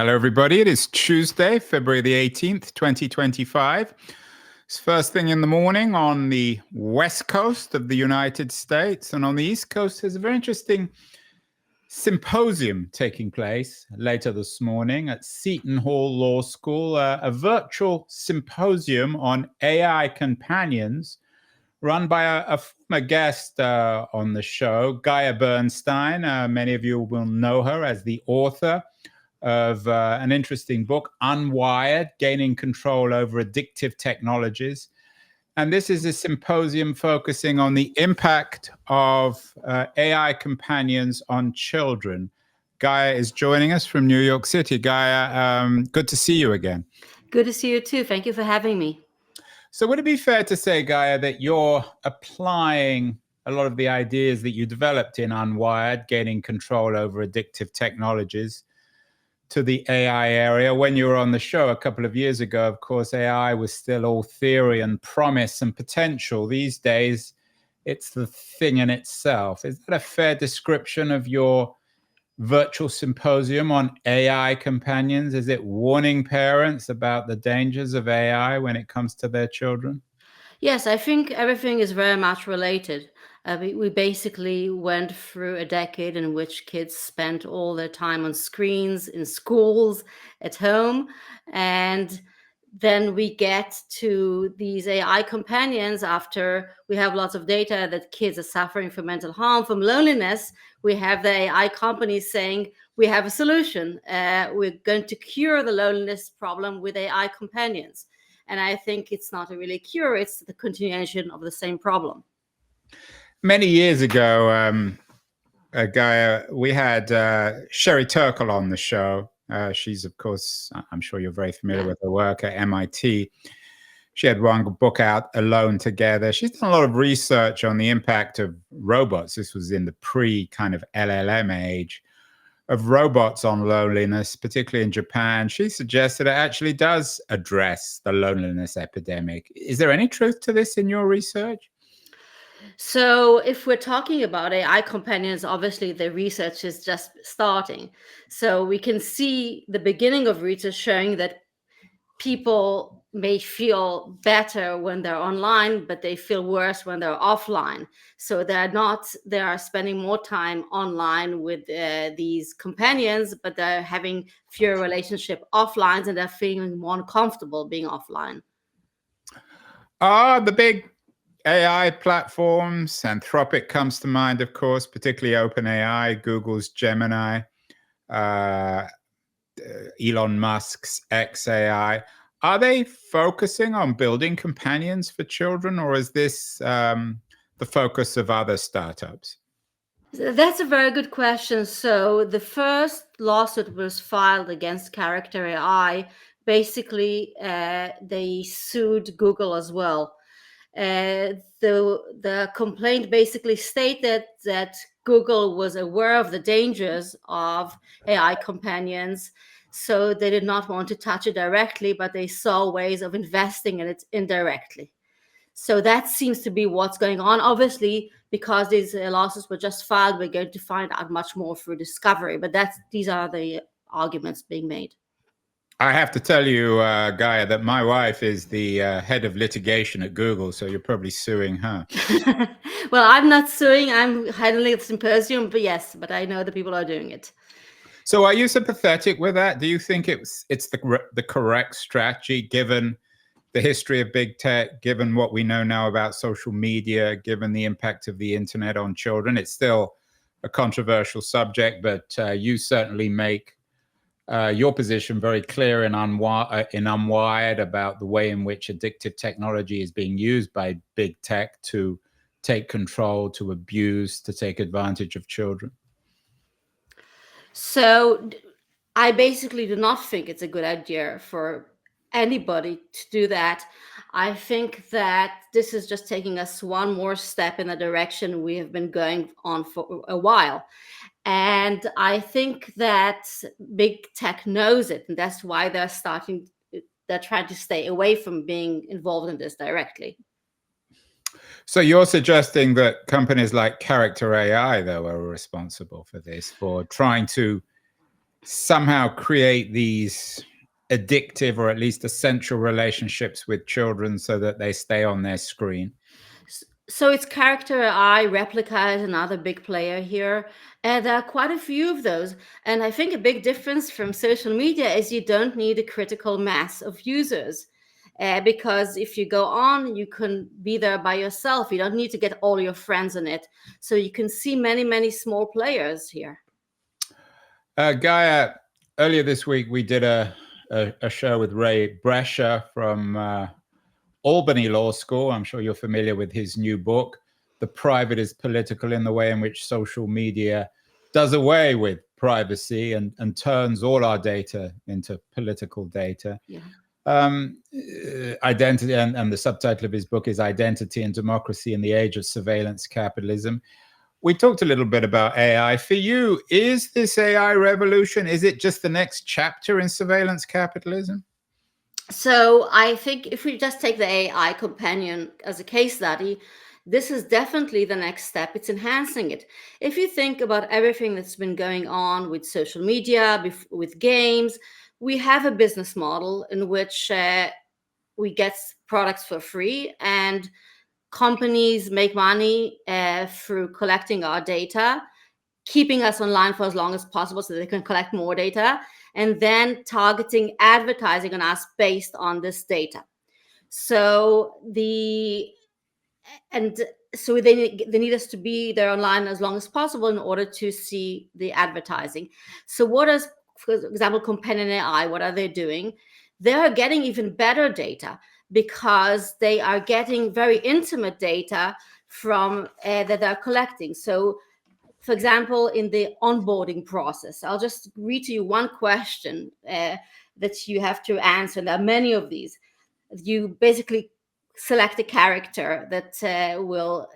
Hello, everybody. It is Tuesday, February the 18th, 2025. It's first thing in the morning on the west coast of the United States. And on the east coast, there's a very interesting symposium taking place later this morning at Seton Hall Law School, a virtual symposium on AI companions run by a former guest on the show, Gaia Bernstein. Many of you will know her as the author of an interesting book, Unwired, Gaining Control Over Addictive Technologies. And this is a symposium focusing on the impact of AI companions on children. Gaia is joining us from New York City. Gaia, good to see you again. Good to see you too. Thank you for having me. So would it be fair to say, Gaia, that you're applying a lot of the ideas that you developed in Unwired, Gaining Control Over Addictive Technologies, to the AI area? When you were on the show a couple of years ago, of course, AI was still all theory and promise and potential. These days, it's the thing in itself. Is that a fair description of your virtual symposium on AI companions? Is it warning parents about the dangers of AI when it comes to their children? Yes, I think everything is very much related. We basically went through a decade in which kids spent all their time on screens, in schools, at home. And then we get to these AI companions after we have lots of data that kids are suffering from mental harm, from loneliness. We have the AI companies saying, we have a solution. We're going to cure the loneliness problem with AI companions. And I think it's not a really cure, it's the continuation of the same problem. Many years ago, Gaia, we had Sherry Turkle on the show. She's, of course, I'm sure you're very familiar with her work at MIT. She had one book out, Alone Together. She's done a lot of research on the impact of robots. This was in the pre-kind of LLM age of robots on loneliness, particularly in Japan. She suggested it actually does address the loneliness epidemic. Is there any truth to this in your research? So if we're talking about AI companions, obviously the research is just starting. So we can see the beginning of research showing that people may feel better when they're online, but they feel worse when they're offline. So they are spending more time online with these companions, but they're having fewer relationship offline and they're feeling more uncomfortable being offline. The big AI platforms, Anthropic comes to mind, of course, particularly OpenAI, Google's Gemini, Elon Musk's XAI. Are they focusing on building companions for children, or is this the focus of other startups? That's a very good question. So the first lawsuit was filed against Character AI. Basically, they sued Google as well. The complaint basically stated that Google was aware of the dangers of AI companions, so they did not want to touch it directly, but they saw ways of investing in it indirectly. So that seems to be what's going on. Obviously, because these lawsuits were just filed, we're going to find out much more through discovery, but these are the arguments being made. I have to tell you, Gaia, that my wife is the head of litigation at Google, so you're probably suing her. Well, I'm not suing. I'm handling the symposium, but yes, but I know the people are doing it. So are you sympathetic with that? Do you think it's the correct strategy, given the history of big tech, given what we know now about social media, given the impact of the internet on children? It's still a controversial subject, but you certainly make your position very clear in Unwired about the way in which addictive technology is being used by big tech to take control, to abuse, to take advantage of children. So I basically do not think it's a good idea for anybody to do that. I think that this is just taking us one more step in the direction we have been going on for a while. And I think that big tech knows it, and that's why they're trying to stay away from being involved in this directly. So you're suggesting that companies like Character AI, though, are responsible for this, for trying to somehow create these addictive or at least essential relationships with children so that they stay on their screen? So it's character AI, Replica is another big player here. And there are quite a few of those. And I think a big difference from social media is you don't need a critical mass of users. Because if you go on, you can be there by yourself. You don't need to get all your friends in it. So you can see many, many small players here. Gaia, earlier this week, we did a show with Ray Brescia from Albany Law School. I'm sure you're familiar with his new book, The Private is Political, in the way in which social media does away with privacy and turns all our data into political data. Yeah. Identity, and the subtitle of his book is Identity and Democracy in the Age of Surveillance Capitalism. We talked a little bit about AI. For you, is this AI revolution, is it just the next chapter in surveillance capitalism? So I think if we just take the AI companion as a case study, this is definitely the next step. It's enhancing it. If you think about everything that's been going on with social media, with games, we have a business model in which we get products for free, and companies make money through collecting our data, keeping us online for as long as possible so they can collect more data, and then targeting advertising on us based on this data. So they need us to be there online as long as possible in order to see the advertising. So what is, for example, companion AI, what are they doing? They are getting even better data because they are getting very intimate data from that they're collecting. So for example, in the onboarding process, I'll just read to you one question that you have to answer. And there are many of these. You basically select a character that will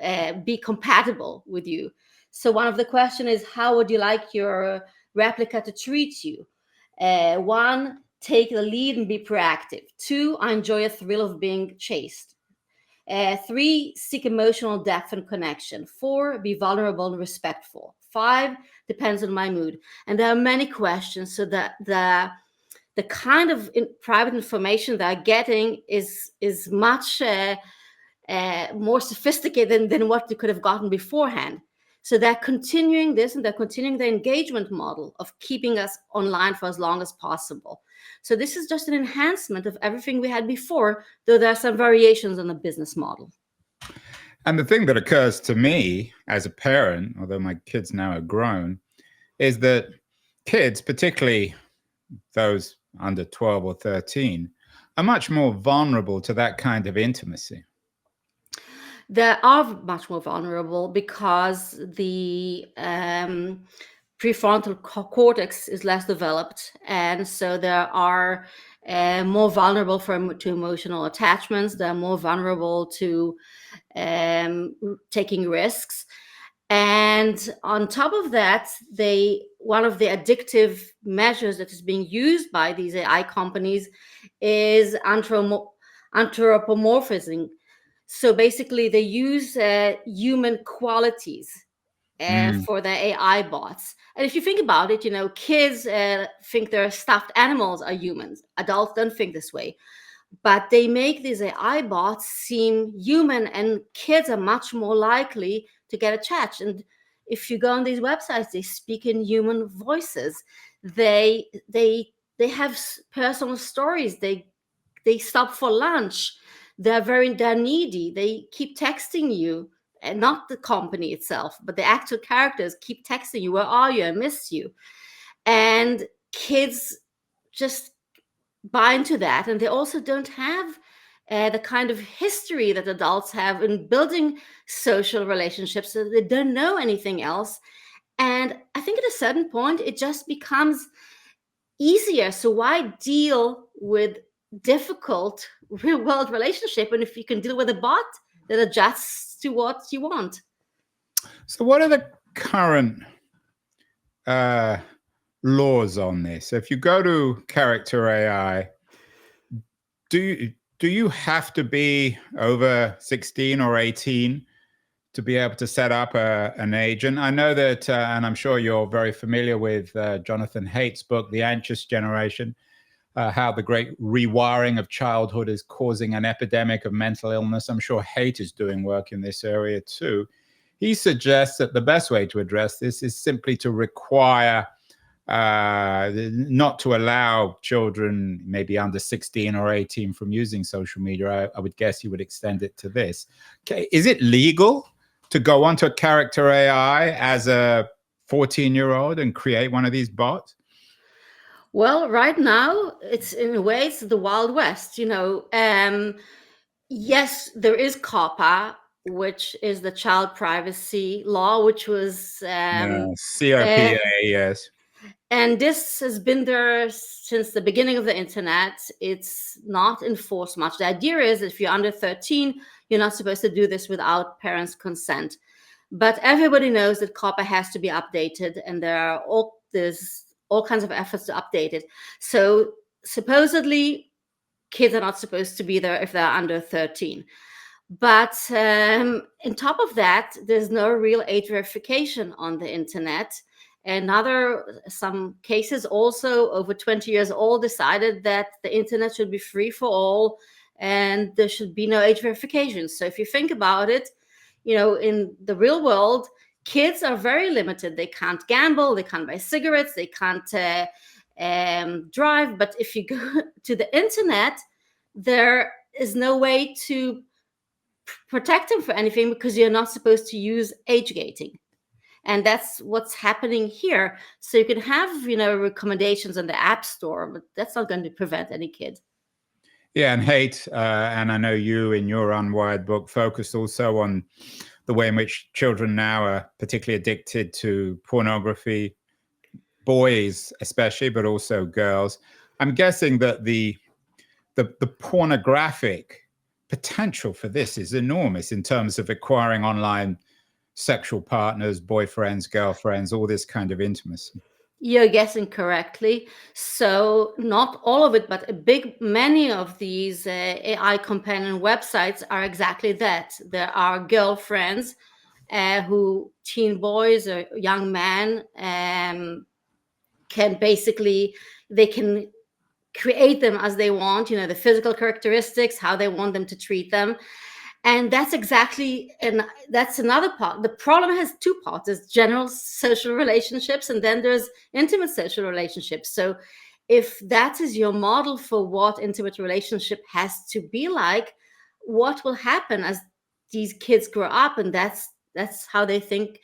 be compatible with you. So one of the questions is, how would you like your replica to treat you? One, take the lead and be proactive. Two, I enjoy a thrill of being chased. Three, seek emotional depth and connection. Four, be vulnerable and respectful. Five, depends on my mood. And there are many questions, so that the kind of private information that I'm getting is much more sophisticated than what you could have gotten beforehand. So they're continuing this, and they're continuing the engagement model of keeping us online for as long as possible. So this is just an enhancement of everything we had before, though there are some variations on the business model. And the thing that occurs to me as a parent, although my kids now are grown, is that kids, particularly those under 12 or 13, are much more vulnerable to that kind of intimacy. They are much more vulnerable because the prefrontal cortex is less developed, and so they are more vulnerable to emotional attachments. They're more vulnerable to taking risks. And on top of that, one of the addictive measures that is being used by these AI companies is anthropomorphism. So basically, they use human qualities for their AI bots. And if you think about it, kids think their stuffed animals are humans. Adults don't think this way. But they make these AI bots seem human, and kids are much more likely to get attached. And if you go on these websites, they speak in human voices. They have personal stories. They stop for lunch. They're needy. They keep texting you, and not the company itself, but the actual characters keep texting you. Where are you? I miss you. And kids just buy into that, and they also don't have the kind of history that adults have in building social relationships, so they don't know anything else. And I think at a certain point it just becomes easier. So why deal with difficult real world relationship, and if you can deal with a bot that adjusts to what you want? So what are the current laws on this? So if you go to character AI, do you have to be over 16 or 18 to be able to set up an agent. I know that, and I'm sure you're very familiar with Jonathan Haidt's book, The Anxious Generation, how the great rewiring of childhood is causing an epidemic of mental illness. I'm sure Haidt is doing work in this area too. He suggests that the best way to address this is simply to require not to allow children maybe under 16 or 18 from using social media. I would guess you would extend it to this. Okay, is it legal to go onto a character AI as a 14-year-old and create one of these bots? Well, right now, it's in a way, it's the Wild West, you know. Yes, there is COPPA, which is the child privacy law, which was COPA, yes. and this has been there since the beginning of the internet. It's not enforced much. The idea is if you're under 13, you're not supposed to do this without parents' consent. But everybody knows that COPPA has to be updated, and there's all kinds of efforts to update it. So supposedly, kids are not supposed to be there if they're under 13. But on top of that, there's no real age verification on the internet. And some cases also over 20 years old decided that the internet should be free for all and there should be no age verification. So if you think about it, you know, in the real world, kids are very limited. They can't gamble, they can't buy cigarettes, they can't drive. But if you go to the internet, there is no way to protect them for anything because you're not supposed to use age gating. And that's what's happening here. So you can have, you know, recommendations on the App Store, but that's not going to prevent any kid. Yeah, and Haidt, and I know you in your Unwired book focused also on the way in which children now are particularly addicted to pornography, boys especially, but also girls. I'm guessing that the pornographic potential for this is enormous in terms of acquiring online sexual partners, boyfriends, girlfriends, all this kind of intimacy. You're guessing correctly. So not all of it, but many of these AI companion websites are exactly that. There are girlfriends who teen boys or young men they can create them as they want, you know, the physical characteristics, how they want them to treat them. And that's another part. The problem has two parts. There's general social relationships, and then there's intimate social relationships. So if that is your model for what intimate relationship has to be like, what will happen as these kids grow up? And that's how they think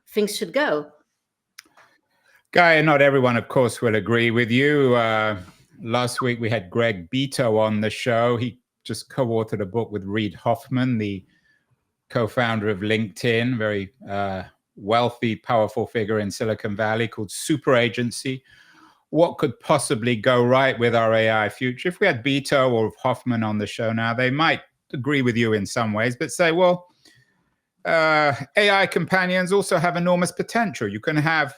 things should go. Gaia, not everyone, of course, will agree with you. Last week we had Greg Beto on the show. He just co-authored a book with Reid Hoffman, the co-founder of LinkedIn, very wealthy, powerful figure in Silicon Valley, called Super Agency. What could possibly go right with our AI future? If we had Beto or Hoffman on the show now, they might agree with you in some ways, but say, well, AI companions also have enormous potential. You can have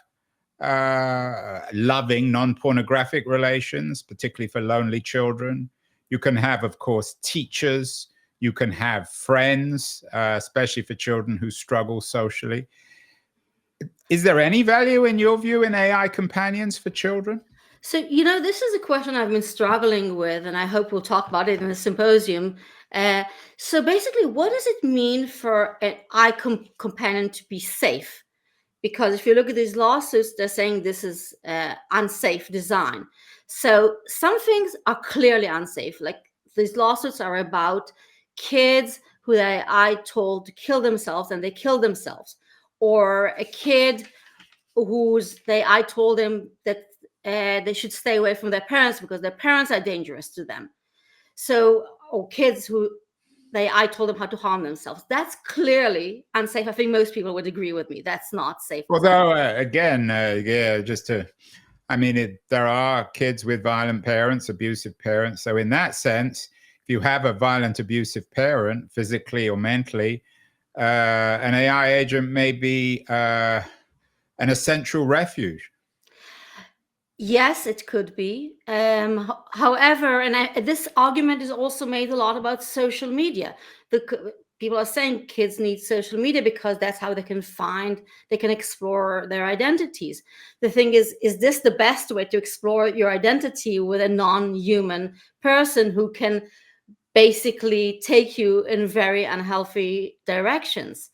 loving, non-pornographic relations, particularly for lonely children. You can have, of course, teachers. You can have friends, especially for children who struggle socially. Is there any value, in your view, in AI companions for children? So, you know, this is a question I've been struggling with, and I hope we'll talk about it in the symposium. So basically, what does it mean for an AI companion to be safe? Because if you look at these lawsuits, they're saying this is unsafe design. So some things are clearly unsafe. Like these lawsuits are about kids who the AI told to kill themselves and they killed themselves. Or a kid whose the AI told them that they should stay away from their parents because their parents are dangerous to them. So, or kids who I told them how to harm themselves. That's clearly unsafe. I think most people would agree with me. That's not safe. Although, again, there are kids with violent parents, abusive parents. So in that sense, if you have a violent, abusive parent, physically or mentally, an AI agent may be an essential refuge. Yes, it could be. However, this argument is also made a lot about social media. people are saying kids need social media because that's how they can explore their identities. The thing is this the best way to explore your identity with a non-human person who can basically take you in very unhealthy directions?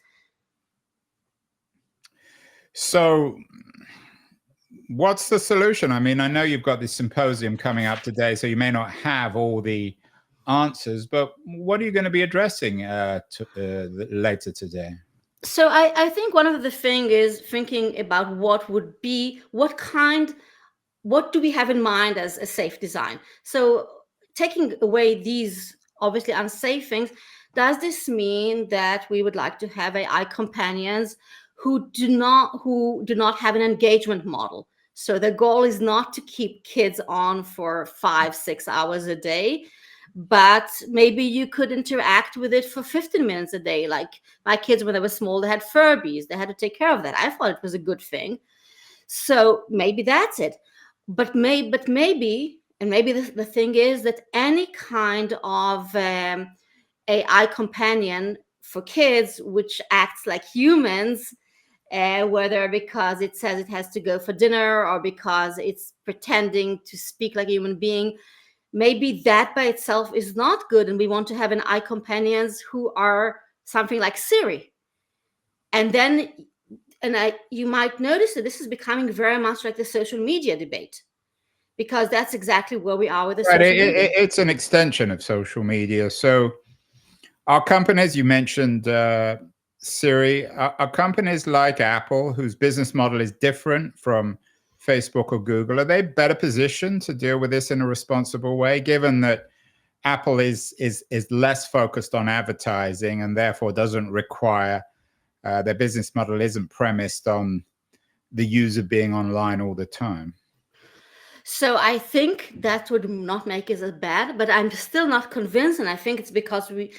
So what's the solution? I mean, I know you've got this symposium coming up today, so you may not have all the answers, but what are you going to be addressing later today? So I think one of the thing is thinking about what do we have in mind as a safe design. So taking away these obviously unsafe things, does this mean that we would like to have AI companions who do not have an engagement model? So the goal is not to keep kids on for 5-6 hours a day, but maybe you could interact with it for 15 minutes a day. Like my kids, when they were small, they had Furbies. They had to take care of that. I thought it was a good thing. So maybe that's it. But maybe the thing is that any kind of AI companion for kids, which acts like humans, whether because it says it has to go for dinner or because it's pretending to speak like a human being, maybe that by itself is not good, and we want to have an AI companions who are something like Siri. And then you might notice that this is becoming very much like the social media debate, because that's exactly where we are with the Right, social media. it's an extension of social media. So our companies, you mentioned Siri, are companies like Apple, whose business model is different from Facebook or Google, are they better positioned to deal with this in a responsible way, given that Apple is less focused on advertising and therefore doesn't require their business model isn't premised on the user being online all the time? So I think that would not make it as bad, but I'm still not convinced, and I think it's because we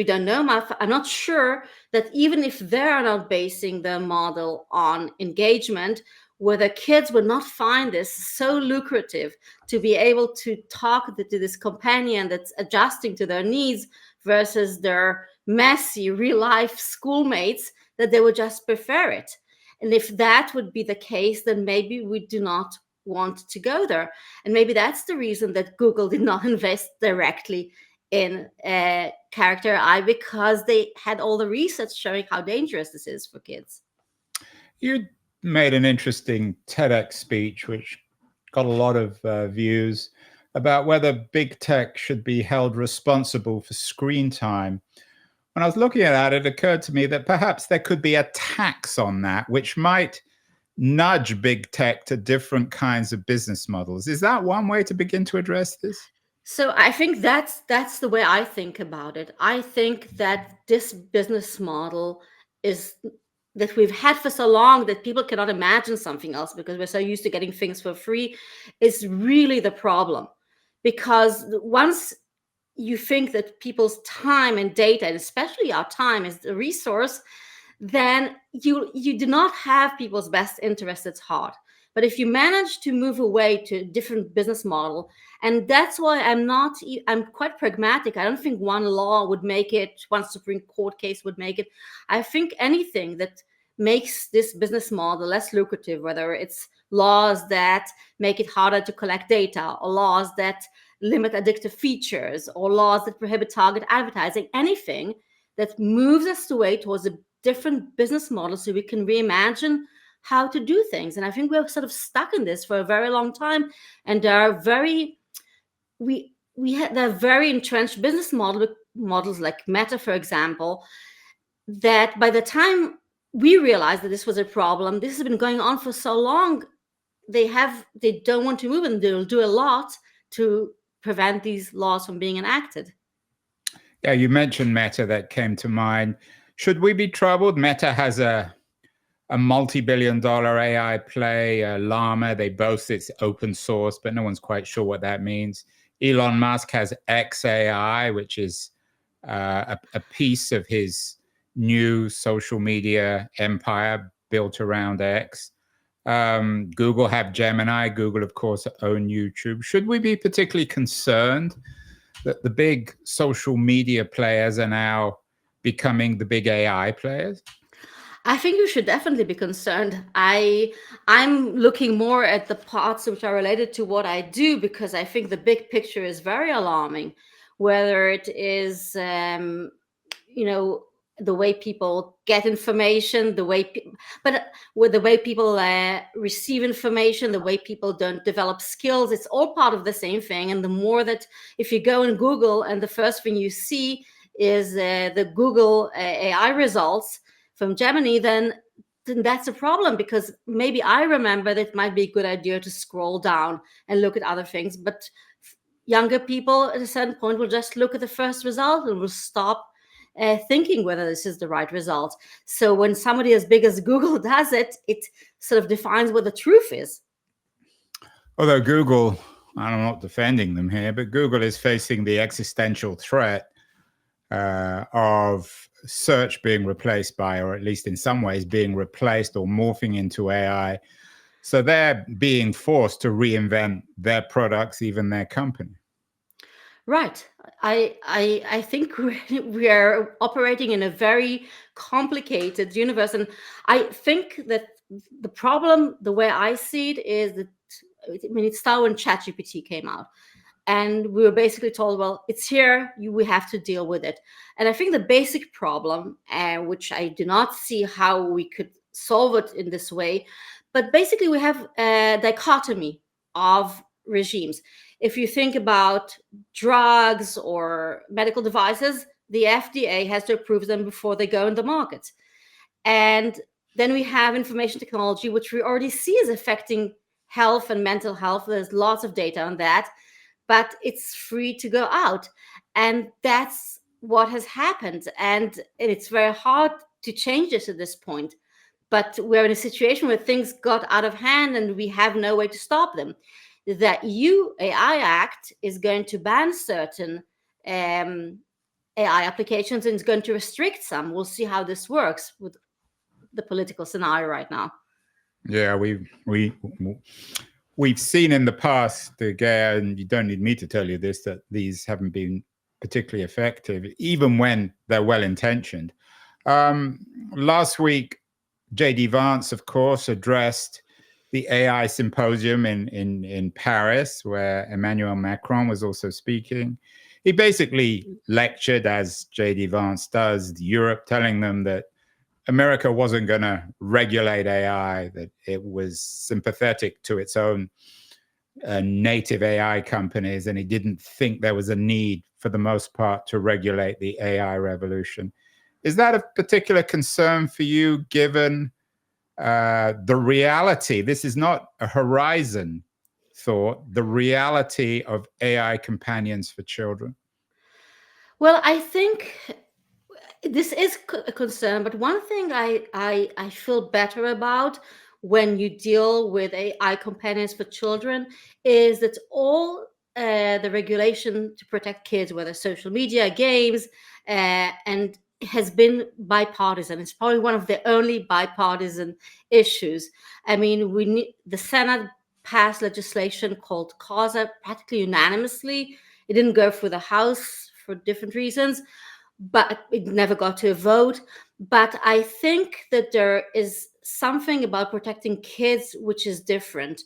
don't know. I'm not sure that even if they're not basing their model on engagement, whether kids would not find this so lucrative to be able to talk to this companion that's adjusting to their needs versus their messy real life schoolmates, that they would just prefer it. And if that would be the case, then maybe we do not want to go there. And maybe that's the reason that Google did not invest directly in character AI, because they had all the research showing how dangerous this is for kids. You made an interesting TEDx speech, which got a lot of views, about whether big tech should be held responsible for screen time. When I was looking at that, it occurred to me that perhaps there could be a tax on that, which might nudge big tech to different kinds of business models. Is that one way to begin to address this? So I think that's the way I think about it. I think that this business model is that we've had for so long that people cannot imagine something else because we're so used to getting things for free is really the problem. Because once you think that people's time and data, and especially our time, is the resource, then you do not have people's best interests at heart. But if you manage to move away to a different business model, and that's why I'm quite pragmatic. I don't think one law would make it, one Supreme Court case would make it. I think anything that makes this business model less lucrative, whether it's laws that make it harder to collect data, or laws that limit addictive features, or laws that prohibit target advertising, anything that moves us away towards a different business model so we can reimagine how to do things. And I think we're sort of stuck in this for a very long time, and there are very entrenched business models like Meta, for example, that by the time we realized that this was a problem, this has been going on for so long, they don't want to move, and they'll do a lot to prevent these laws from being enacted. Yeah, you mentioned Meta. That came to mind. Should we be troubled? Meta has a multi-billion-dollar AI play, Llama. They boast it's open source, but no one's quite sure what that means. Elon Musk has XAI, which is a piece of his new social media empire built around X. Google have Gemini. Google, of course, own YouTube. Should we be particularly concerned that the big social media players are now becoming the big AI players? I think you should definitely be concerned. I'm looking more at the parts which are related to what I do, because I think the big picture is very alarming. Whether it is, you know, the way people get information, but with the way people receive information, the way people don't develop skills, it's all part of the same thing. And the more that, if you go in Google and the first thing you see is the Google AI results from Gemini, then that's a problem, because maybe I remember that it might be a good idea to scroll down and look at other things, but younger people at a certain point will just look at the first result and will stop thinking whether this is the right result. So when somebody as big as Google does it, it sort of defines what the truth is. Although Google, I'm not defending them here, but Google is facing the existential threat of search being replaced by, or at least in some ways being replaced or morphing into AI. So they're being forced to reinvent their products, even their company. Right. I think we are operating in a very complicated universe. And I think that the problem, the way I see it, is that, I mean, it started when ChatGPT came out. And we were basically told, well, it's here, we have to deal with it. And I think the basic problem, which I do not see how we could solve it in this way, but basically we have a dichotomy of regimes. If you think about drugs or medical devices, the FDA has to approve them before they go in the market. And then we have information technology, which we already see is affecting health and mental health. There's lots of data on that, but it's free to go out. And that's what has happened. And it's very hard to change this at this point. But we're in a situation where things got out of hand and we have no way to stop them. The EU AI Act is going to ban certain AI applications and is going to restrict some. We'll see how this works with the political scenario right now. Yeah, we've seen in the past, Gaia, and you don't need me to tell you this, that these haven't been particularly effective, even when they're well-intentioned. Last week, J.D. Vance, of course, addressed the AI symposium in Paris, where Emmanuel Macron was also speaking. He basically lectured, as J.D. Vance does, Europe, telling them that America wasn't going to regulate AI, that it was sympathetic to its own native AI companies, and he didn't think there was a need, for the most part, to regulate the AI revolution. Is that a particular concern for you, given the reality? This is not a horizon thought, the reality of AI companions for children. Well, I think this is a concern, but one thing I feel better about when you deal with AI companions for children is that all the regulation to protect kids, whether social media, games, and has been bipartisan. It's probably one of the only bipartisan issues. I mean, the Senate passed legislation called CASA practically unanimously. It didn't go through the House for different reasons, but it never got to a vote. But I think that there is something about protecting kids which is different.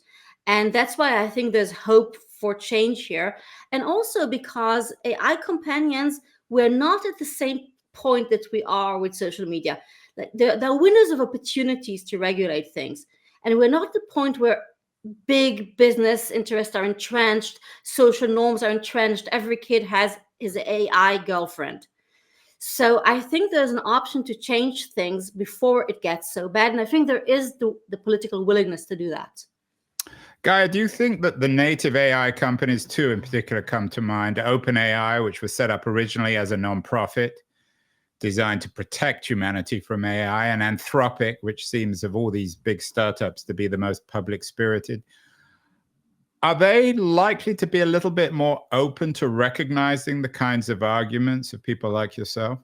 And that's why I think there's hope for change here. And also because AI companions, we're not at the same point that we are with social media. There are windows of opportunities to regulate things. And we're not at the point where big business interests are entrenched, social norms are entrenched, every kid has his AI girlfriend. So I think there's an option to change things before it gets so bad. And I think there is the political willingness to do that. Gaia, do you think that the native AI companies, too, in particular, come to mind? OpenAI, which was set up originally as a nonprofit designed to protect humanity from AI, and Anthropic, which seems of all these big startups to be the most public-spirited. Are they likely to be a little bit more open to recognizing the kinds of arguments of people like yourself?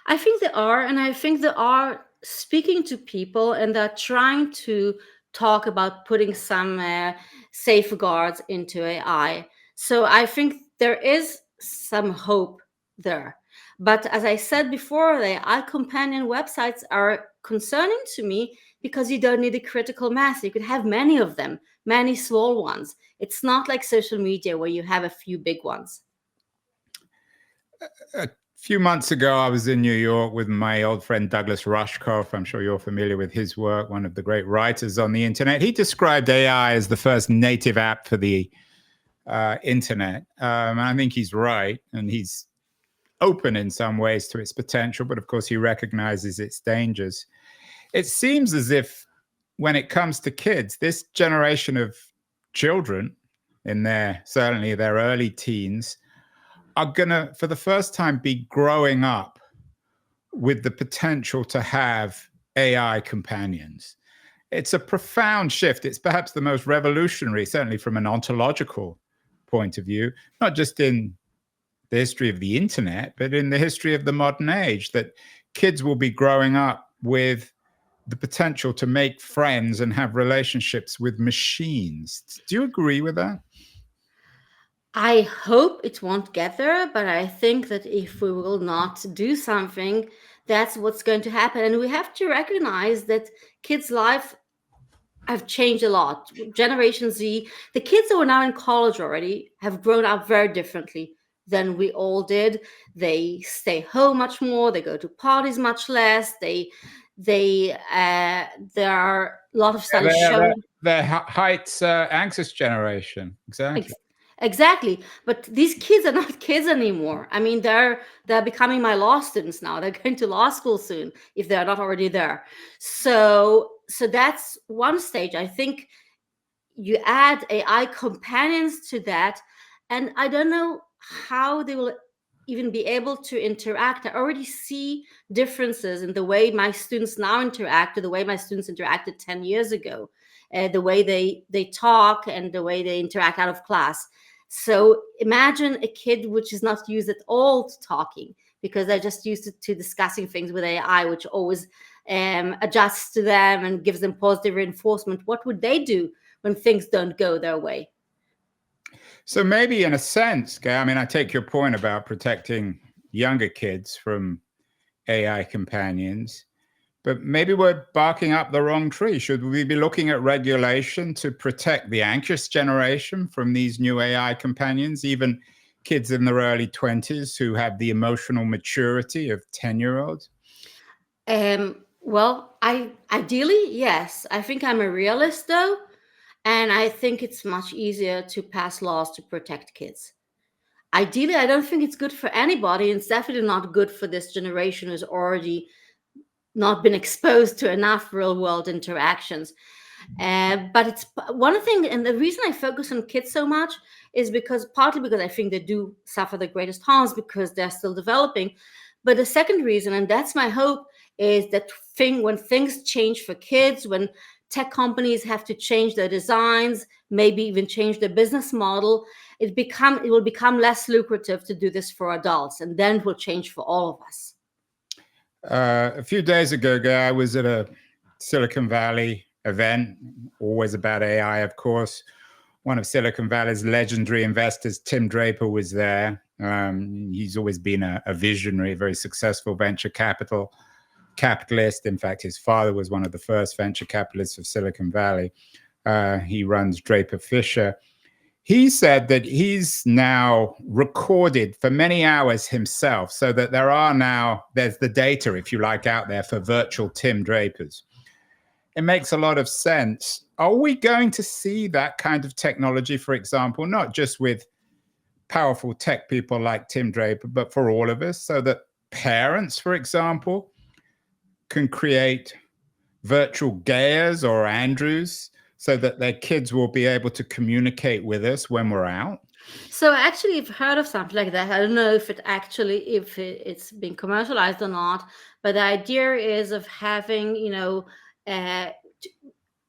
I think they are, and I think they are speaking to people, and they're trying to talk about putting some safeguards into AI. So I think there is some hope there. But as I said before, the AI companion websites are concerning to me because you don't need a critical mass. You could have many of them, many small ones. It's not like social media where you have a few big ones. A few months ago, I was in New York with my old friend Douglas Rushkoff. I'm sure you're familiar with his work, one of the great writers on the internet. He described AI as the first native app for the internet. And I think he's right. And he's open in some ways to its potential, but of course, he recognizes its dangers. It seems as if when it comes to kids, this generation of children in certainly their early teens are going to, for the first time, be growing up with the potential to have AI companions. It's a profound shift. It's perhaps the most revolutionary, certainly from an ontological point of view, not just in the history of the internet, but in the history of the modern age, that kids will be growing up with the potential to make friends and have relationships with machines. Do you agree with that? I hope it won't get there, but I think that if we will not do something, that's what's going to happen. And we have to recognize that kids' life have changed a lot. Generation Z, the kids who are now in college already have grown up very differently than we all did. They stay home much more. They go to parties much less. There are a lot of studies showing. The Heights anxious generation, exactly. Exactly, but these kids are not kids anymore. I mean, they're becoming my law students now. They're going to law school soon if they're not already there. So that's one stage. I think you add AI companions to that, and I don't know how they will even be able to interact. I already see differences in the way my students now interact to the way my students interacted 10 years ago, the way they talk and the way they interact out of class. So imagine a kid which is not used at all to talking because they're just used to discussing things with AI, which always adjusts to them and gives them positive reinforcement. What would they do when things don't go their way? So maybe in a sense, Gaia, I mean, I take your point about protecting younger kids from AI companions, but maybe we're barking up the wrong tree. Should we be looking at regulation to protect the anxious generation from these new AI companions, even kids in their early 20s who have the emotional maturity of 10-year-olds? Well, ideally, yes. I think I'm a realist though, and I think it's much easier to pass laws to protect kids. Ideally, I don't think it's good for anybody. It's definitely not good for this generation who's already not been exposed to enough real world interactions. But it's one thing, and the reason I focus on kids so much is partly because I think they do suffer the greatest harms because they're still developing. But the second reason, and that's my hope, is that when things change for kids, when tech companies have to change their designs, maybe even change their business model, it will become less lucrative to do this for adults, and then it will change for all of us. A few days ago, I was at a Silicon Valley event, always about AI, of course. One of Silicon Valley's legendary investors, Tim Draper, was there. He's always been a visionary, very successful venture capitalist. In fact, his father was one of the first venture capitalists of Silicon Valley. He runs Draper Fisher. He said that he's now recorded for many hours himself, so that there's the data, if you like, out there for virtual Tim Drapers. It makes a lot of sense. Are we going to see that kind of technology, for example, not just with powerful tech people like Tim Draper, but for all of us, so that parents, for example, can create virtual Gaias or Andrews so that their kids will be able to communicate with us when we're out? So actually, I've heard of something like that. I don't know if it's been commercialized or not, but the idea is of having,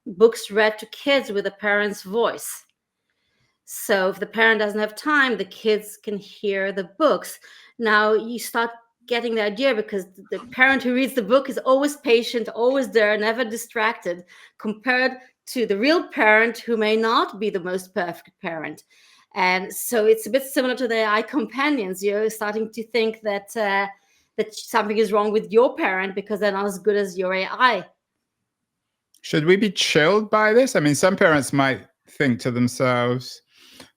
books read to kids with a parent's voice. So if the parent doesn't have time, the kids can hear the books. Now you start getting the idea because the parent who reads the book is always patient, always there, never distracted, compared to the real parent who may not be the most perfect parent. And so it's a bit similar to the AI companions. You're starting to think that that something is wrong with your parent because they're not as good as your AI. Should we be chilled by this? I mean, some parents might think to themselves,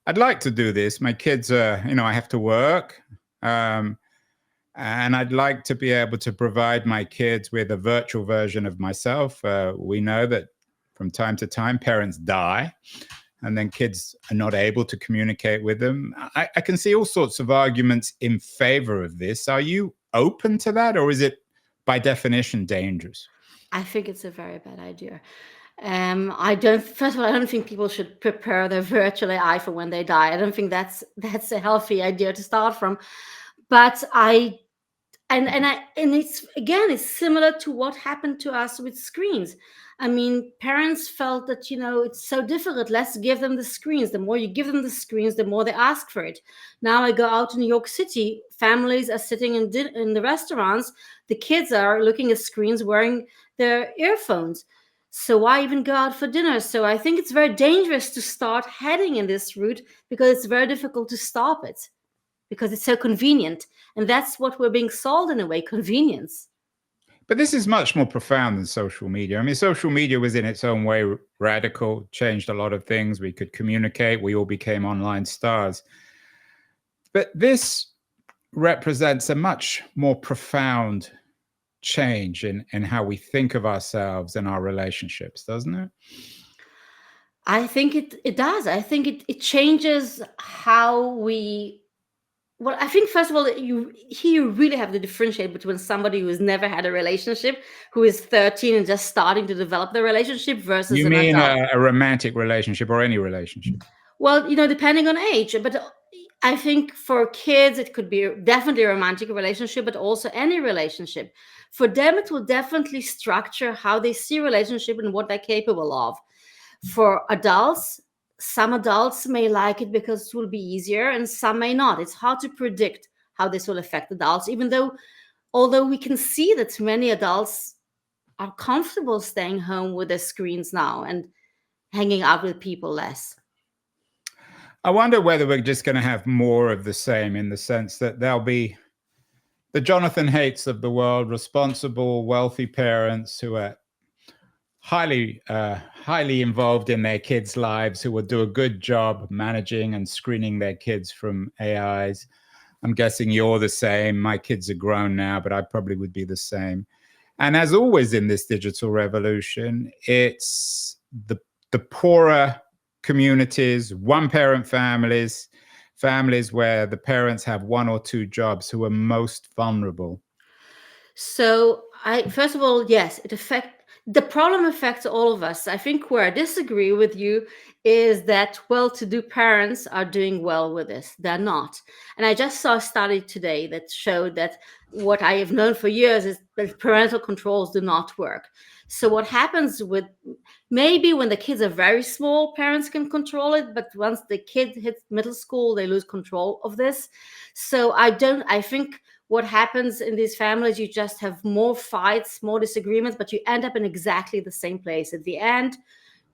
I'd like to do this. My kids are, I have to work. And I'd like to be able to provide my kids with a virtual version of myself. We know that from time to time, parents die, and then kids are not able to communicate with them. I can see all sorts of arguments in favor of this. Are you open to that, or is it by definition dangerous? I think it's a very bad idea. First of all, I don't think people should prepare their virtual AI for when they die. I don't think that's a healthy idea to start from. But it's similar to what happened to us with screens. I mean, parents felt that, it's so difficult, let's give them the screens. The more you give them the screens, the more they ask for it. Now I go out to New York City, families are sitting in the restaurants, the kids are looking at screens wearing their earphones. So why even go out for dinner? So I think it's very dangerous to start heading in this route because it's very difficult to stop it, because it's so convenient. And that's what we're being sold in a way, convenience. But this is much more profound than social media. I mean, social media was in its own way radical, changed a lot of things. We could communicate. We all became online stars. But this represents a much more profound change in how we think of ourselves and our relationships, doesn't it? I think it does. I think it changes how we. Well, I think first of all, you really have to differentiate between somebody who has never had a relationship, who is 13 and just starting to develop the relationship, versus You an mean adult. a romantic relationship or any relationship? Well, depending on age, but I think for kids, it could be definitely a romantic relationship, but also any relationship. For them, it will definitely structure how they see relationship and what they're capable of. For adults, some adults may like it because it will be easier, and some may not. It's hard to predict how this will affect adults, although we can see that many adults are comfortable staying home with their screens now and hanging out with people less. I wonder whether we're just going to have more of the same, in the sense that there'll be the Jonathan Haidt of the world, responsible, wealthy parents who are highly involved in their kids' lives, who will do a good job managing and screening their kids from AIs. I'm guessing you're the same. My kids are grown now, but I probably would be the same. And as always in this digital revolution, it's the poorer communities, one-parent families where the parents have one or two jobs, who are most vulnerable. So first of all, yes, the problem affects all of us. I think where I disagree with you is that well-to-do parents are doing well with this. They're not. And I just saw a study today that showed that what I have known for years is that parental controls do not work. So what happens with, maybe when the kids are very small, parents can control it, but once the kid hits middle school, they lose control of this. So I think what happens in these families, you just have more fights, more disagreements, but you end up in exactly the same place. At the end,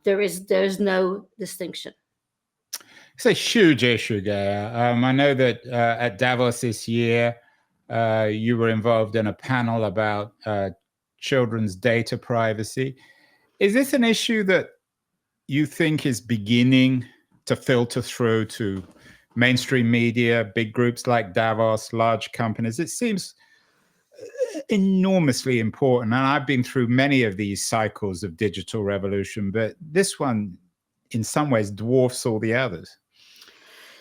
there's no distinction. It's a huge issue, Gaia. I know that at Davos this year, you were involved in a panel about children's data privacy. Is this an issue that you think is beginning to filter through to mainstream media, big groups like Davos, large companies? It seems enormously important. And I've been through many of these cycles of digital revolution, but this one in some ways dwarfs all the others.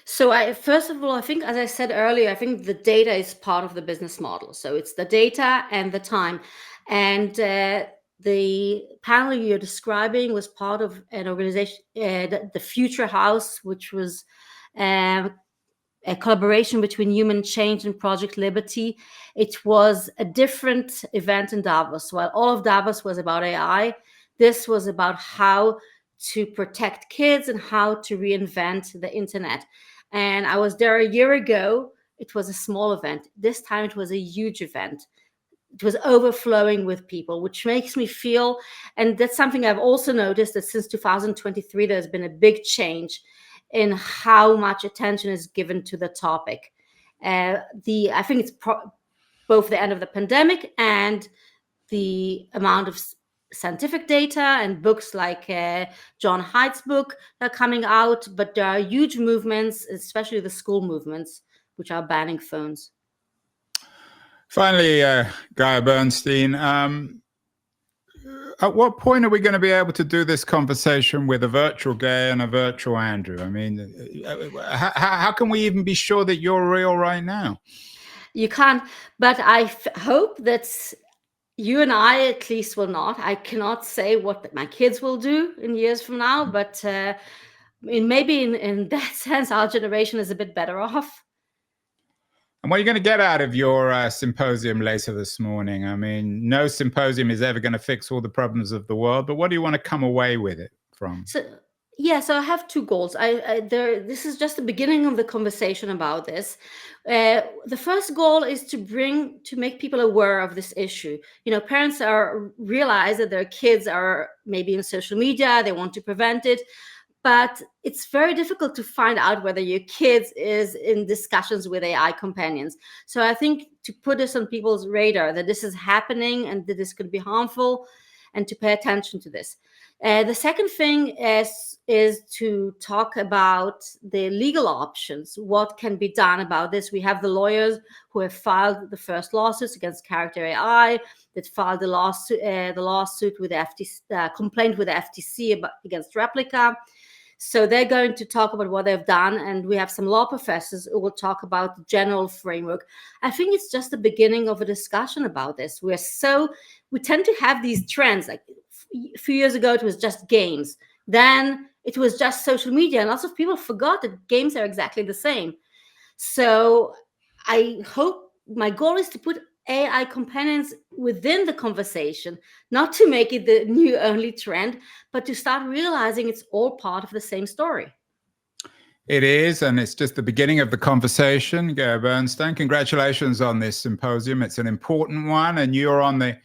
So first of all, I think, as I said earlier, I think the data is part of the business model. So it's the data and the time. And the panel you're describing was part of an organization, the Future House, which was a collaboration between Human Change and Project Liberty. It was a different event in Davos. While all of Davos was about AI, this was about how to protect kids and how to reinvent the internet. And I was there a year ago. It was a small event. This time it was a huge event. It was overflowing with people, which makes me feel, and that's something I've also noticed, that since 2023, there's been a big change in how much attention is given to the topic. I think it's both the end of the pandemic and the amount of scientific data and books like John Haidt's book that are coming out, but there are huge movements, especially the school movements, which are banning phones. Finally, Gaia Bernstein, at what point are we going to be able to do this conversation with a virtual Gaia and a virtual Andrew? I mean, how can we even be sure that you're real right now? You can't, but I hope that you and I at least will not. I cannot say what my kids will do in years from now, but maybe in that sense, our generation is a bit better off. And what are you going to get out of your symposium later this morning? I mean, no symposium is ever going to fix all the problems of the world, but what do you want to come away with it from? So I have two goals. This is just the beginning of the conversation about this. The first goal is to make people aware of this issue. Parents realize that their kids are maybe in social media. They want to prevent it, but it's very difficult to find out whether your kids is in discussions with AI companions. So I think to put this on people's radar that this is happening and that this could be harmful, and to pay attention to this. The second thing is to talk about the legal options. What can be done about this? We have the lawyers who have filed the first lawsuits against Character AI, that filed the lawsuit with the FTC, complaint with the FTC against Replica. So they're going to talk about what they've done, and we have some law professors who will talk about the general framework. I think it's just the beginning of a discussion about this. We tend to have these trends. Like a few years ago, it was just games. Then it was just social media, and lots of people forgot that games are exactly the same. So I hope my goal is to put AI companions within the conversation, not to make it the new only trend, but to start realizing it's all part of the same story. It is, and it's just the beginning of the conversation. Gaia Bernstein, congratulations on this symposium. It's an important one, and you're on the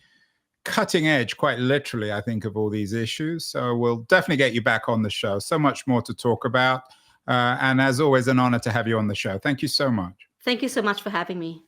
cutting edge, quite literally, I think, of all these issues. So we'll definitely get you back on the show. So much more to talk about. And as always, an honor to have you on the show. Thank you so much. Thank you so much for having me.